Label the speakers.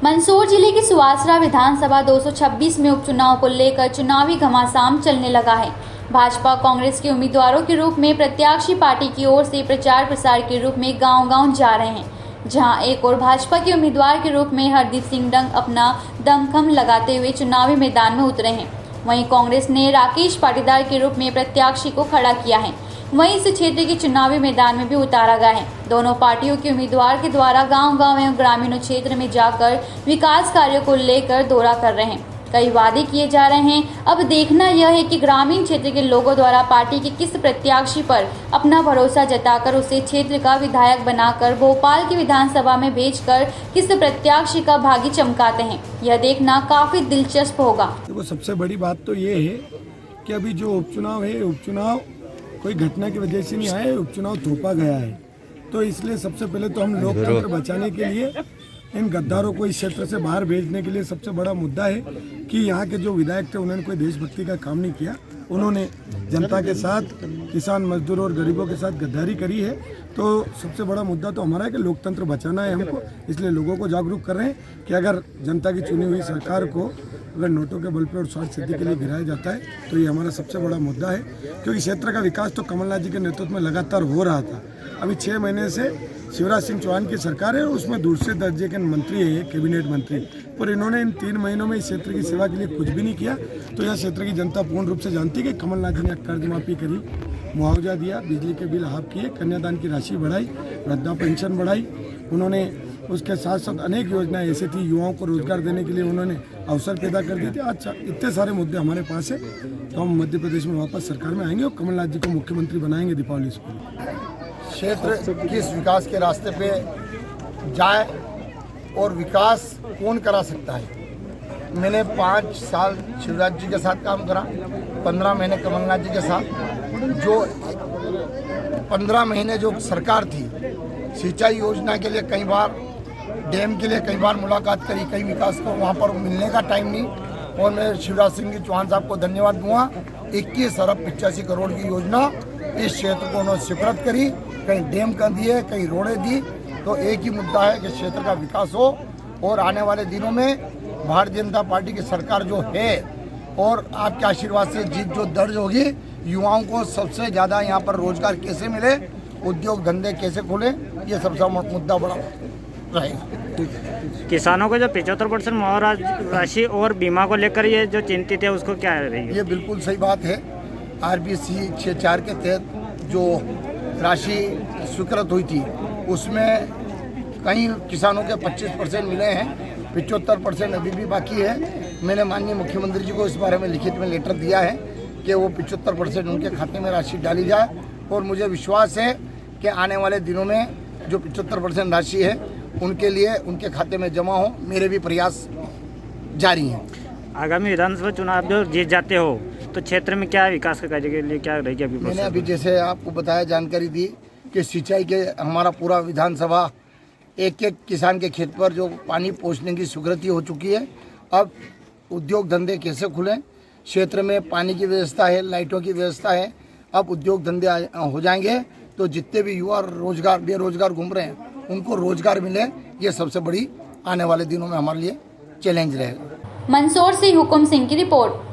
Speaker 1: मंदसौर जिले की सुवासरा विधानसभा 226 में उपचुनाव को लेकर चुनावी घमासान चलने लगा है। भाजपा कांग्रेस के उम्मीदवारों के रूप में प्रत्याशी पार्टी की ओर से प्रचार प्रसार के रूप में गांव-गांव जा रहे हैं, जहां एक और भाजपा के उम्मीदवार के रूप में हरदीप सिंह डंग अपना दमखम लगाते हुए चुनावी मैदान में उतरे हैं। वहीं कांग्रेस ने राकेश पाटीदार के रूप में प्रत्याशी को खड़ा किया है। वहीं इस क्षेत्र के चुनावी मैदान में भी उतारा गया है। दोनों पार्टियों के उम्मीदवार के द्वारा गांव-गांव एवं ग्रामीण क्षेत्र में जाकर विकास कार्यों को लेकर दौरा कर रहे हैं। कई वादे किए जा रहे हैं। अब देखना यह है कि ग्रामीण क्षेत्र के लोगों द्वारा पार्टी के किस प्रत्याशी पर अपना भरोसा जताकर उसे क्षेत्र का विधायक बनाकर भोपाल की विधानसभा में भेजकर किस प्रत्याशी का भाग्य चमकाते हैं, यह देखना काफी दिलचस्प होगा।
Speaker 2: देखो, सबसे बड़ी बात तो ये है कि अभी जो उपचुनाव है, उपचुनाव कोई घटना की वजह से नहीं आया है, उपचुनाव थोपा गया है। तो इसलिए सबसे पहले तो हम लोकतंत्र बचाने के लिए इन गद्दारों को इस क्षेत्र से बाहर भेजने के लिए सबसे बड़ा मुद्दा है कि यहाँ के जो विधायक थे उन्होंने कोई देशभक्ति का काम नहीं किया। उन्होंने जनता के साथ, किसान मजदूर और गरीबों के साथ गद्दारी करी है। तो सबसे बड़ा मुद्दा तो हमारा है कि लोकतंत्र बचाना है हमको। इसलिए लोगों को जागरूक कर रहे हैं कि अगर जनता की चुनी हुई सरकार को अगर नोटों के बल पर और स्वार्थ सिद्धि के लिए गिराया जाता है तो ये हमारा सबसे बड़ा मुद्दा है, क्योंकि क्षेत्र का विकास तो कमलनाथ जी के नेतृत्व में लगातार हो रहा था। अभी 6 महीने से शिवराज सिंह चौहान की सरकार है, उसमें दूसरे दर्जे के मंत्री है, कैबिनेट मंत्री, पर इन्होंने इन 3 महीनों में इस क्षेत्र की सेवा के लिए कुछ भी नहीं किया। तो यह क्षेत्र की जनता पूर्ण रूप से जानती है कि कमलनाथ जी ने कर्ज माफी करी, मुआवजा दिया, बिजली के बिल हाफ किए, कन्यादान की राशि बढ़ाई, वृद्धा पेंशन बढ़ाई। उन्होंने उसके साथ साथ अनेक योजनाएं ऐसी थी, युवाओं को रोजगार देने के लिए उन्होंने अवसर पैदा कर दिए थे। अच्छा, इतने सारे मुद्दे हमारे पास है, तो हम मध्य प्रदेश में वापस सरकार में आएंगे और कमलनाथ जी को मुख्यमंत्री बनाएंगे दीपावली से।
Speaker 3: क्षेत्र किस विकास के रास्ते पे जाए और विकास कौन करा सकता है। मैंने 5 साल शिवराज जी के साथ काम करा, 15 महीने कमलनाथ जी के साथ। जो 15 महीने जो सरकार थी, सिंचाई योजना के लिए कई बार, डैम के लिए कई बार मुलाकात करी, कई विकास को वहाँ पर मिलने का टाइम नहीं। और मैं शिवराज सिंह जी चौहान साहब को धन्यवाद दूंगा। 21 अरब 85 करोड़ की योजना इस क्षेत्र को उन्होंने स्वीकृत करी, कहीं डैम कर दिए, कहीं रोडें दी। तो एक ही मुद्दा है कि क्षेत्र का विकास हो और आने वाले दिनों में भारतीय जनता पार्टी की सरकार जो है और आपके आशीर्वाद से जीत जो दर्ज होगी, युवाओं को सबसे ज़्यादा यहाँ पर रोजगार कैसे मिले, उद्योग धंधे कैसे खुले, ये सबसे मुद्दा बड़ा रहेगा।
Speaker 4: किसानों को जो 75% मुआवजा राशि और बीमा को लेकर ये जो चिंतित है, उसको क्या रही है?
Speaker 3: ये बिल्कुल सही बात है। RBC 64 के तहत जो राशि स्वीकृत हुई थी, उसमें कई किसानों के 25% मिले हैं, 75% अभी भी बाकी है। मैंने माननीय मुख्यमंत्री जी को इस बारे में लिखित में लेटर दिया है कि वो 75% उनके खाते में राशि डाली जाए। और मुझे विश्वास है कि आने वाले दिनों में जो 75% राशि है उनके लिए उनके खाते में जमा हो। मेरे भी प्रयास जारी हैं।
Speaker 4: आगामी विधानसभा चुनाव जो जीत जाते हो तो क्षेत्र में क्या विकास के कार्य के लिए क्या रहेगी अभी?
Speaker 3: मैंने अभी जैसे आपको बताया, जानकारी दी कि सिंचाई के हमारा पूरा विधानसभा एक किसान के खेत पर जो पानी पहुंचने की स्वीकृति हो चुकी है। अब उद्योग धंधे कैसे खुलें, क्षेत्र में पानी की व्यवस्था है, लाइटों की व्यवस्था है। अब उद्योग धंधे हो जाएंगे तो जितने भी युवा बेरोजगार घूम रहे हैं उनको रोजगार मिले। ये सबसे बड़ी आने वाले दिनों में हमारे लिए चैलेंज रहेगा।
Speaker 1: मंदसौर से हुकुम सिंह की रिपोर्ट।